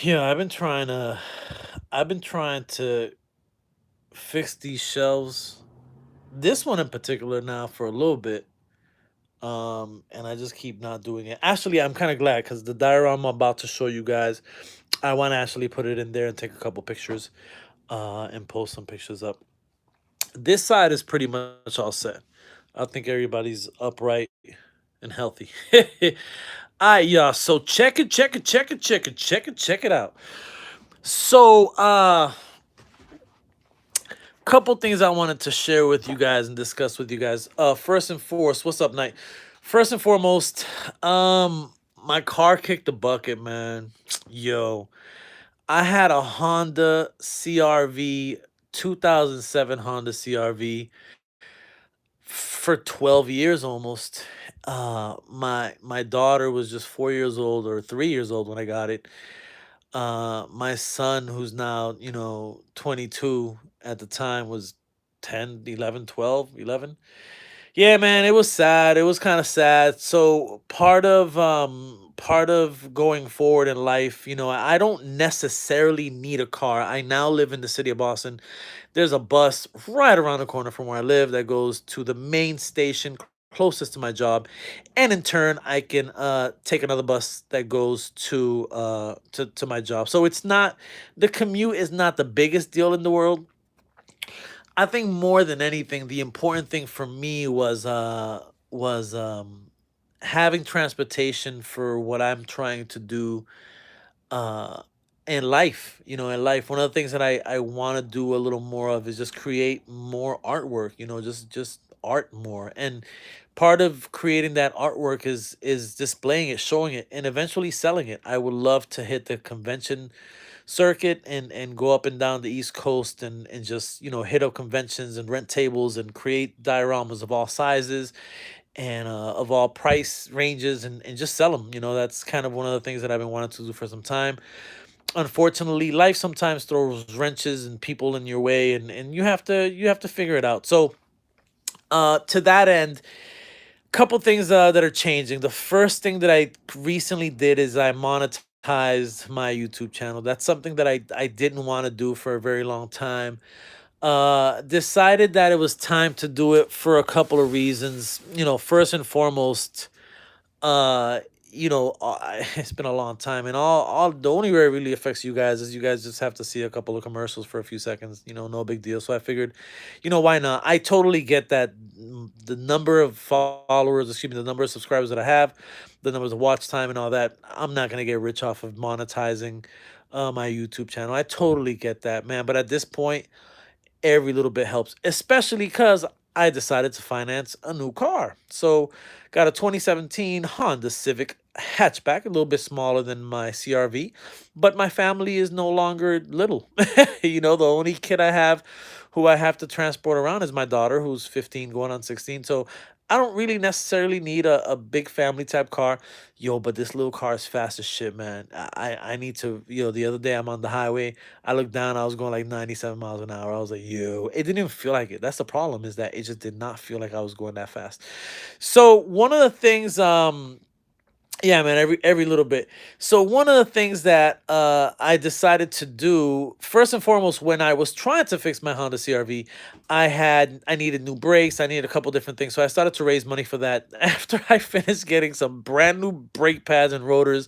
Yeah, I've been trying to fix these shelves. This one in particular now for a little bit. And I just keep not doing it. Actually, I'm kind of glad because the diorama I'm about to show you guys, I want to actually put it in there and take a couple pictures, and post some pictures up. This side is pretty much all set. I think everybody's upright and healthy. All right, y'all. So check it out. So, couple things I wanted to share with you guys and discuss with you guys. First and foremost, what's up, Night? First and foremost, my car kicked the bucket, man. Yo, I had a Honda CRV, 2007 Honda CRV for 12 years almost. My daughter was just 4 years old or 3 years old when I got it. My son, who's now 22 at the time, was 10, 11, 12, 11. Yeah, man, it was sad. It was kind of sad. So part of going forward in life, I don't necessarily need a car. I now live in the city of Boston. There's a bus right around the corner from where I live that goes to the main station closest to my job, and in turn I can take another bus that goes to my job. So it's not, the commute is not the biggest deal in the world. I think more than anything, the important thing for me was having transportation for what I'm trying to do uh in life. In life, one of the things that I want to do a little more of is just create more artwork, just art more. And part of creating that artwork is displaying it, showing it, and eventually selling it. I would love to hit the convention circuit and go up and down the East Coast and just hit up conventions and rent tables and create dioramas of all sizes and of all price ranges, and just sell them. That's kind of one of the things that I've been wanting to do for some time. Unfortunately, life sometimes throws wrenches and people in your way, and you have to figure it out. So, to that end, couple things that are changing. The first thing that I recently did is I monetized my YouTube channel. That's something that I didn't want to do for a very long time. Decided that it was time to do it for a couple of reasons. First and foremost, uh it's been a long time, and all the only way it really affects you guys is you guys just have to see a couple of commercials for a few seconds. No big deal. So I figured, why not? I totally get that, the number of followers, excuse me, the number of subscribers that I have, the numbers of watch time and all that, I'm not going to get rich off of monetizing my YouTube channel. I totally get that, man. But at this point, every little bit helps, especially because I decided to finance a new car. So, got a 2017 Honda Civic hatchback, a little bit smaller than my CRV, but my family is no longer little. The only kid I have who I have to transport around is my daughter, who's 15 going on 16. So, I don't really necessarily need a big family type car. Yo, but this little car is fast as shit, man. I need to, the other day I'm on the highway. I looked down, I was going like 97 miles an hour. I was like, yo, it didn't even feel like it. That's the problem, is that it just did not feel like I was going that fast. So one of the things, yeah, man, every little bit. So one of the things that I decided to do, first and foremost, when I was trying to fix my Honda CRV, I needed new brakes, I needed a couple different things. So I started to raise money for that. After I finished getting some brand new brake pads and rotors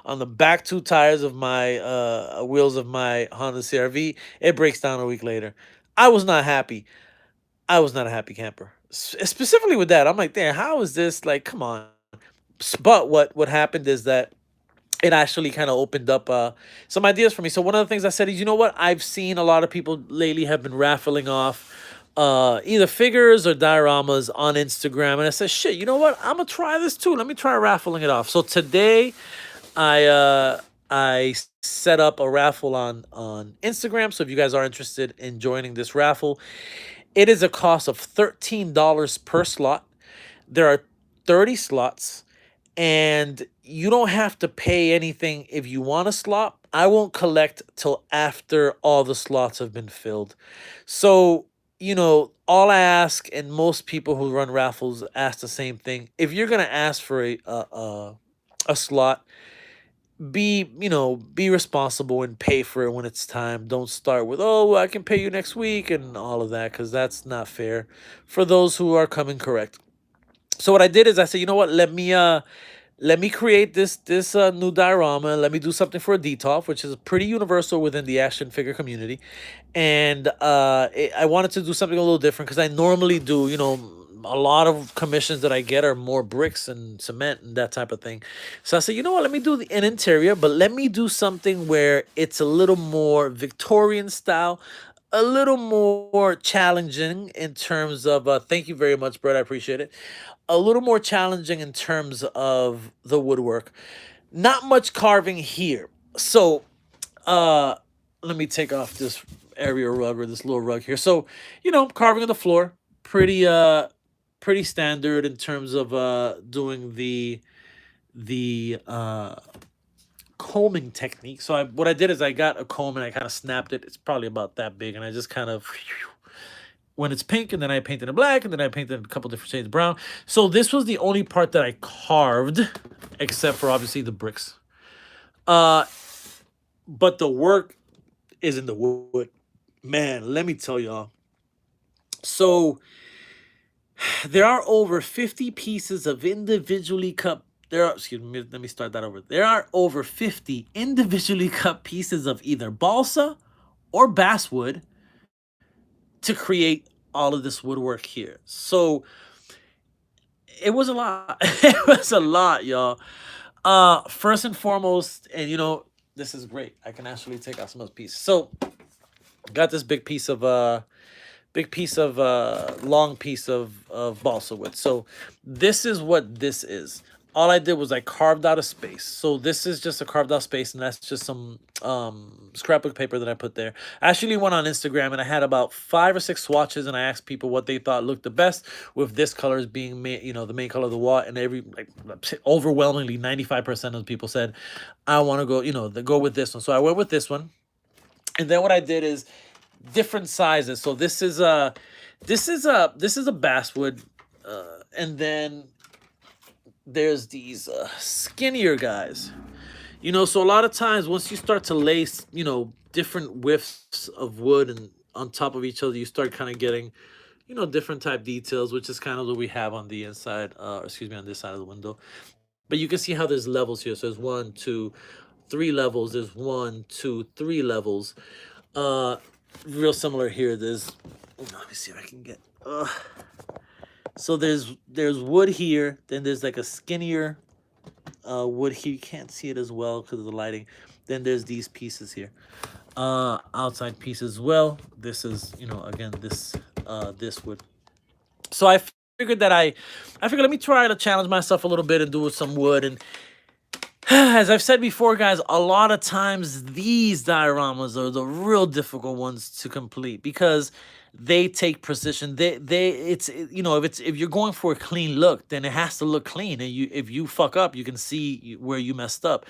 on the back two tires of my wheels of my Honda CRV, it breaks down a week later. I was not happy. I was not a happy camper. Specifically with that, I'm like, damn, how is this? Like, come on. But what happened is that it actually kind of opened up some ideas for me. So one of the things I said is, you know what? I've seen a lot of people lately have been raffling off either figures or dioramas on Instagram, and I said, shit, you know what? I'm gonna try this too. Let me try raffling it off. So today, I set up a raffle on Instagram. So if you guys are interested in joining this raffle, it is a cost of $13 per slot. There are 30 slots, and you don't have to pay anything if you want a slot. I won't collect till after all the slots have been filled. So, all I ask, and most people who run raffles ask the same thing. If you're gonna ask for a slot, be responsible and pay for it when it's time. Don't start with, oh, I can pay you next week and all of that, because that's not fair for those who are coming correct. So what I did is I said, you know what, let me create this new diorama. Let me do something for a Detolf, which is pretty universal within the action figure community. And I wanted to do something a little different, because I normally do, a lot of commissions that I get are more bricks and cement and that type of thing. So I said, you know what, let me do an interior, but let me do something where it's a little more Victorian style, a little more challenging in terms of, thank you very much, Brett, I appreciate it. A little more challenging in terms of the woodwork. Not much carving here. So uh let me take off this area rug, or this little rug here. So, carving on the floor, pretty pretty standard in terms of doing the combing technique. So what I did is I got a comb and I kind of snapped it. It's probably about that big, and I just kind of, when it's pink, and then I painted it black, and then I painted a couple different shades of brown. So this was the only part that I carved, except for obviously the bricks. Uh but the work is in the wood. Man, let me tell y'all. So there are over 50 pieces of individually cut. There are, excuse me, let me start that over. There are over 50 individually cut pieces of either balsa or basswood to create all of this woodwork here. So it was a lot. It was a lot, y'all. First and foremost, and this is great. I can actually take out some of those pieces. So got this big piece of long piece of balsa wood. So this is what this is. All I did was I carved out a space. So this is just a carved out space, and that's just some scrapbook paper that I put there. I actually went on Instagram and I had about 5 or 6 swatches, and I asked people what they thought looked the best, with this color as being the main color of the wall. And overwhelmingly 95% of the people said, I want to go, go with this one. So I went with this one. And then what I did is different sizes. So this is a basswood, and then there's these skinnier guys. So a lot of times once you start to lace, different widths of wood and on top of each other, you start kind of getting, different type details, which is kind of what we have on the inside, excuse me, on this side of the window. But you can see how there's levels here. So there's one, two, three levels. There's one, two, three levels. Uh, Real similar here. Let me see if I can get. So there's wood here. Then there's like a skinnier wood here. You can't see it as well because of the lighting. Then there's these pieces here. Outside piece as well. This is again this wood. So I figured let me try to challenge myself a little bit and do with some wood. And as I've said before, guys, a lot of times these dioramas are the real difficult ones to complete, because they take precision. If you're going for a clean look, then it has to look clean. And if you fuck up, you can see where you messed up.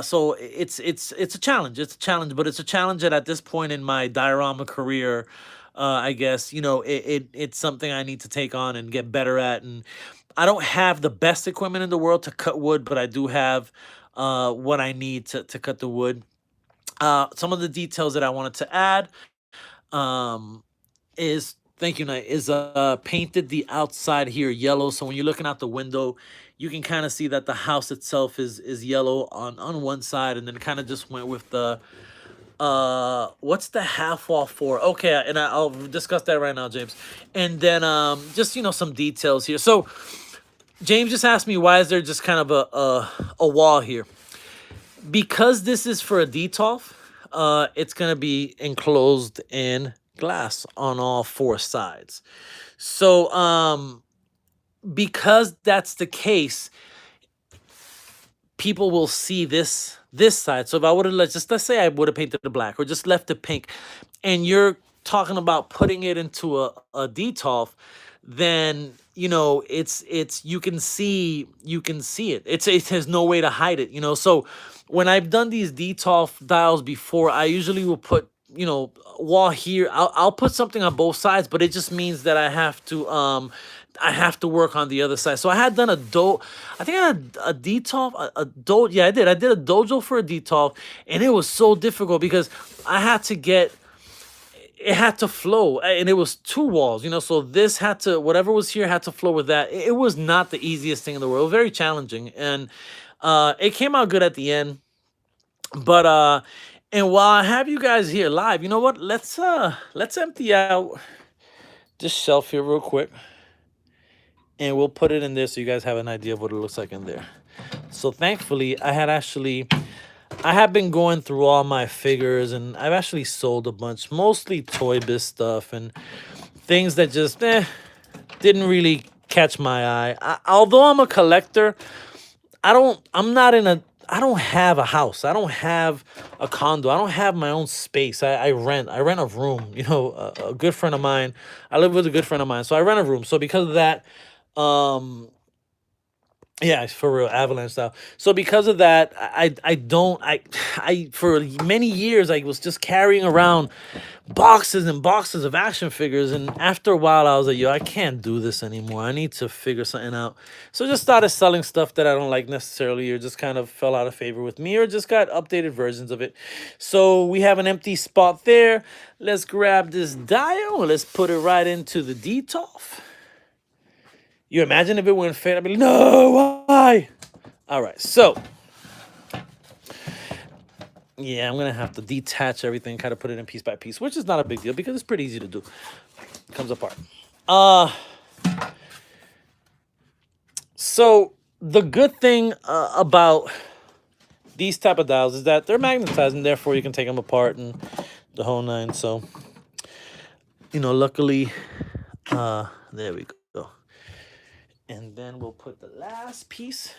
So it's a challenge. It's a challenge, but it's a challenge that at this point in my diorama career, I guess it's something I need to take on and get better at. And I don't have the best equipment in the world to cut wood, but I do have what I need to cut the wood. Some of the details that I wanted to add, um, is, thank you, Knight, is painted the outside here yellow. So when you're looking out the window, you can kind of see that the house itself is yellow on one side, and then kind of just went with the what's the half wall for? Okay, and I'll discuss that right now, James. And then just some details here. So James just asked me, why is there just kind of a wall here? Because this is for a Detolf, it's gonna be enclosed in glass on all 4 sides. So because that's the case, people will see this side. So if I would have let's say I would have painted it black or just left it pink, and you're talking about putting it into a Detolf, then it's you can see it. It has no way to hide it. So when I've done these Detolf dials before, I usually will put wall here. I'll put something on both sides, but it just means that I have to I have to work on the other side. So I had done I think I had a Detolf, yeah, I did. I did a dojo for a Detolf, and it was so difficult because I had to get it had to flow, and it was two walls, so this had to, whatever was here had to flow with that. It was not the easiest thing in the world, very challenging, and it came out good at the end. But and while I have you guys here live, you know what? Let's empty out this shelf here real quick, and we'll put it in there so you guys have an idea of what it looks like in there. So thankfully, I have been going through all my figures, and I've actually sold a bunch, mostly Toy Biz stuff and things that just didn't really catch my eye. Although I'm a collector, I'm not in a I don't have a house. I don't have a condo. I don't have my own space. I rent a room. A good friend of mine. I live with a good friend of mine, so I rent a room. So because of that, um, yeah, it's for real, avalanche style. So because of that, I don't I for many years I was just carrying around boxes and boxes of action figures, and after a while I was like, yo, I can't do this anymore. I need to figure something out. So I just started selling stuff that I don't like necessarily, or just kind of fell out of favor with me, or just got updated versions of it. So we have an empty spot there. Let's grab this dial. Let's put it right into the Detolf. You imagine if it wouldn't fit? I'd be like, no, why? All right, so yeah, I'm gonna have to detach everything, kind of put it in piece by piece, which is not a big deal because it's pretty easy to do. It comes apart. Uh, so the good thing about these type of dials is that they're magnetized, and therefore you can take them apart and the whole nine. So, luckily, there we go. And then we'll put the last piece.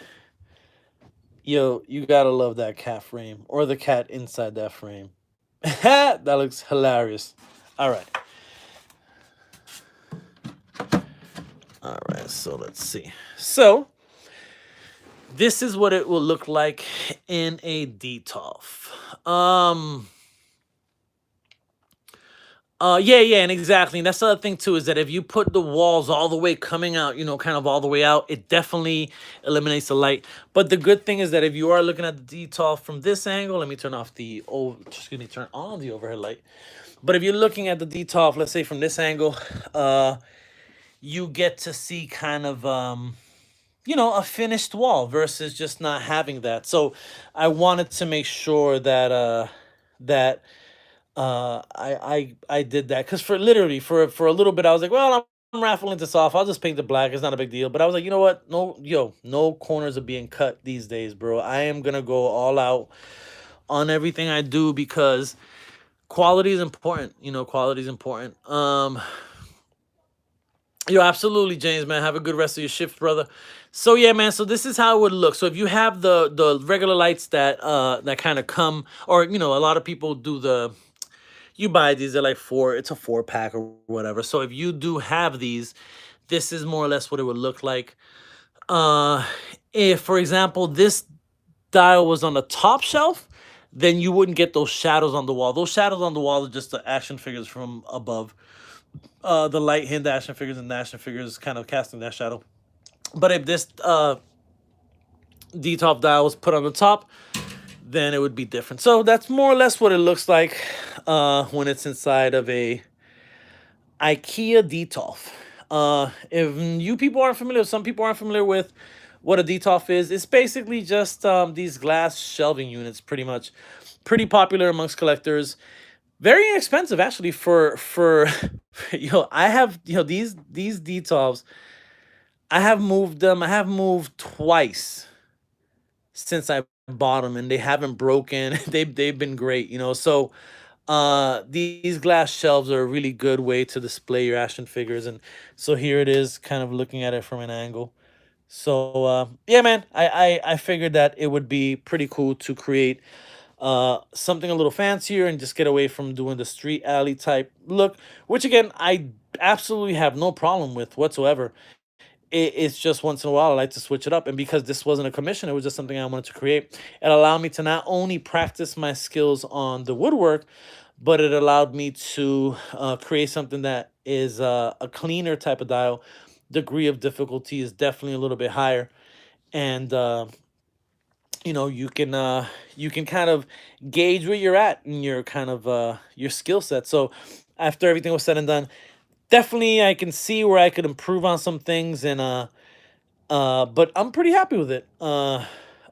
Yo, you gotta love that cat frame, or the cat inside that frame. That looks hilarious. All right. All right, so let's see. So this is what it will look like in a Detolf. Yeah, and exactly. And that's the other thing too, is that if you put the walls all the way coming out, kind of all the way out, it definitely eliminates the light. But the good thing is that if you are looking at the Detolf from this angle, let me turn off the turn on the overhead light. But if you're looking at the Detolf, let's say from this angle, you get to see kind of a finished wall versus just not having that. So I wanted to make sure that that I did that, because for literally for a little bit I was like, well, I'm raffling this off. I'll just paint the black. It's not a big deal. But I was like, you know what? No corners are being cut these days, bro. I am gonna go all out on everything I do because quality is important. Quality is important. Absolutely, James, man. Have a good rest of your shift, brother. So yeah, man. So this is how it would look. So if you have the regular lights that kind of come, or a lot of people do you buy these, they're like it's a 4-pack or whatever. So if you do have these, this is more or less what it would look like. Uh, if, for example, this dial was on the top shelf, then you wouldn't get those shadows on the wall. Those shadows on the wall are just the action figures from above. The light hit the action figures, and the action figures kind of casting that shadow. But if this D-top dial was put on the top, then it would be different. So that's more or less what it looks like when it's inside of a IKEA Detolf. If you people aren't familiar, some people aren't familiar with what a Detolf is. It's basically just these glass shelving units, pretty much. Pretty popular amongst collectors. Very inexpensive, actually. For I have these Detolfs. I have moved them. I have moved twice since I bought them, and they haven't broken. They've been great. So these glass shelves are a really good way to display your action figures, and so here it is, kind of looking at it from an angle. So yeah, man, I figured that it would be pretty cool to create something a little fancier and just get away from doing the street alley type look, which again I absolutely have no problem with whatsoever. It's just once in a while I like to switch it up, and because this wasn't a commission, it was just something I wanted to create. It allowed me to not only practice my skills on the woodwork, but it allowed me to create something that is a cleaner type of dial degree of difficulty is definitely a little bit higher. And you know, you can kind of gauge where you're at in your kind of your skill set. So after everything was said and done, definitely I can see where I could improve on some things. And but I'm pretty happy with it.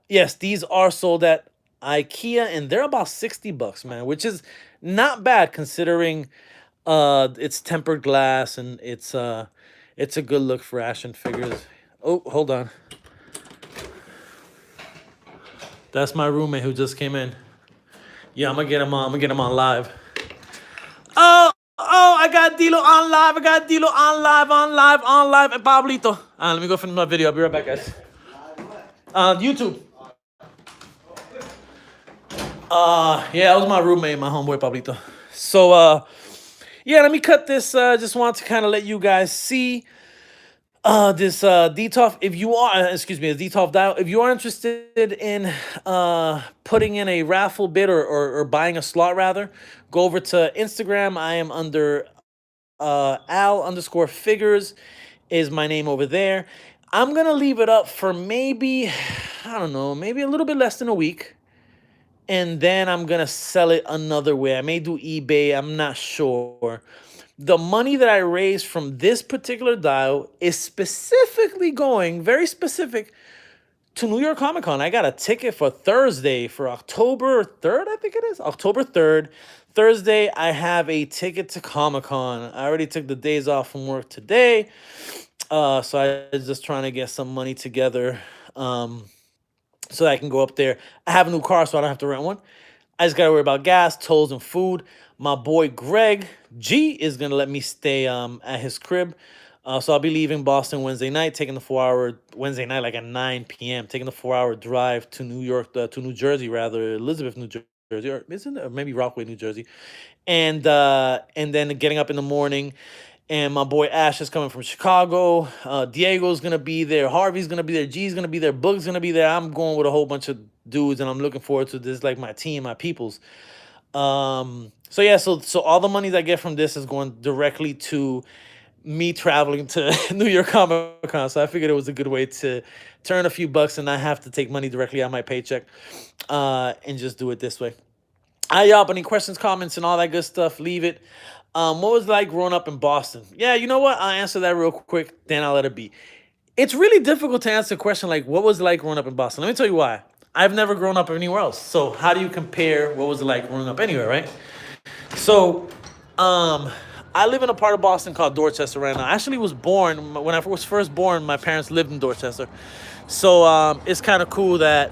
Yes, these are sold at IKEA and they're about 60 bucks, man, which is not bad considering it's tempered glass and it's a good look for action figures. Oh, hold on. That's my roommate who just came in. Yeah, I'm gonna get him on. I'm gonna get him on live. Oh, I got Dilo on live. I got Dilo on live, on live, on live. And Pablito. Let me go finish my video. I'll be right back, guys. YouTube. Yeah, that was my roommate, my homeboy Pablito. So, yeah, let me cut this. Just want to kind of let you guys see this Detolf. If you are, excuse me, the Detolf dial. If you are interested in putting in a raffle bid or buying a slot rather, go over to Instagram. I am under Al underscore figures is my name over there. I'm gonna leave it up for maybe, I don't know, maybe a little bit less than a week. And then I'm gonna sell it another way. I may do eBay, I'm not sure. The money that I raised from this particular dial is specifically going, very specific, to New York Comic Con. I got a ticket for Thursday for October 3rd, I think it is. October 3rd. Thursday, I have a ticket to Comic Con. I already took the days off from work today. So I was just trying to get some money together so that I can go up there. I have a new car, so I don't have to rent one. I just gotta worry about gas, tolls, and food. My boy Greg G is gonna let me stay at his crib. So I'll be leaving Boston Wednesday night, taking the 4 hour Wednesday night, like at 9 p.m., taking the 4 hour drive to New York, to New Jersey rather, Elizabeth, New Jersey, or isn't it? Or maybe Rockaway, New Jersey, and then getting up in the morning. And my boy Ash is coming from Chicago. Diego's gonna be there. Harvey's gonna be there. G's gonna be there. Boog's gonna be there. I'm going with a whole bunch of dudes, and I'm looking forward to this, like my team, my peoples. So yeah, so all the money that I get from this is going directly to me traveling to New York Comic Con. So I figured it was a good way to turn a few bucks and not have to take money directly out of my paycheck, and just do it this way. Y'all, any questions, comments, and all that good stuff, leave it. What was it like growing up in Boston? Yeah, you know what? I'll answer that real quick, then I'll let it be. It's really difficult to answer a question like, what was it like growing up in Boston? Let me tell you why. I've never grown up anywhere else. So how do you compare what was it like growing up anywhere, right? So, I live in a part of Boston called Dorchester right now. I actually was born, when I was first born, my parents lived in Dorchester. So, it's kind of cool that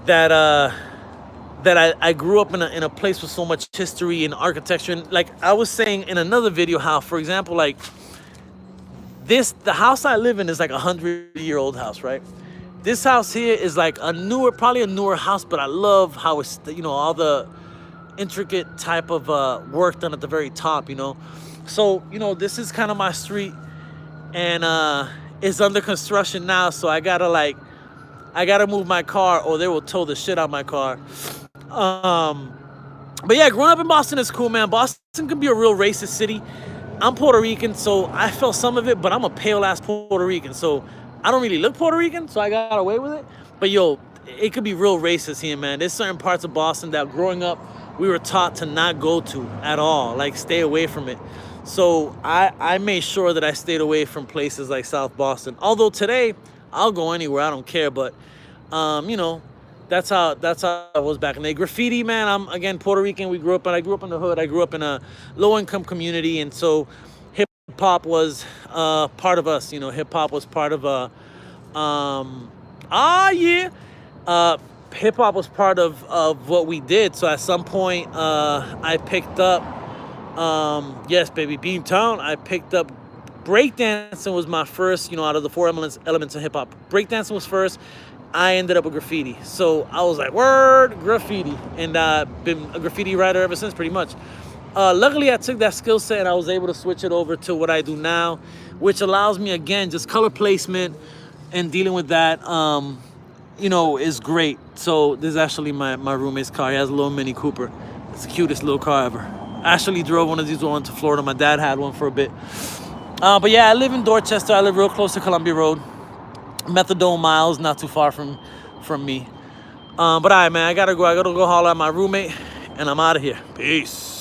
I grew up in a place with so much history and architecture. And like I was saying in another video, how, for example, like the house I live in is like 100-year-old house, right? This house here is like probably a newer house, but I love how it's, all the intricate type of work done at the very top, So, this is kind of my street, and it's under construction now, so I gotta move my car or they will tow the shit out of my car. But yeah, growing up in Boston is cool, man. Boston can be a real racist city. I'm Puerto Rican, so I felt some of it, but I'm a pale ass Puerto Rican, so I don't really look Puerto Rican, so I got away with it. But yo, it could be real racist here, man. There's certain parts of Boston that growing up we were taught to not go to at all, like stay away from it. So I made sure that I stayed away from places like South Boston. Although today I'll go anywhere, I don't care. But that's how I was back in the day. Graffiti, man. I'm again Puerto Rican. I grew up in the hood. I grew up in a low income community, and so hip hop was part of us. Hip hop was part of hip hop was part of what we did. So at some point, I picked up, yes, baby, Beantown. I picked up breakdancing was my first, out of the four elements of hip hop. Breakdancing was first. I ended up with graffiti. So I was like, word, graffiti. And I've been a graffiti writer ever since, pretty much. Luckily, I took that skill set and I was able to switch it over to what I do now, which allows me, again, just color placement and dealing with that, is great. So this is actually my roommate's car. He has a little Mini Cooper. It's the cutest little car ever. I actually drove one of these on to Florida. My dad had one for a bit. But yeah, I live in Dorchester. I live real close to Columbia Road. Methadone Miles, not too far from me. But all right, man, I gotta go. I gotta go holler at my roommate, and I'm out of here. Peace.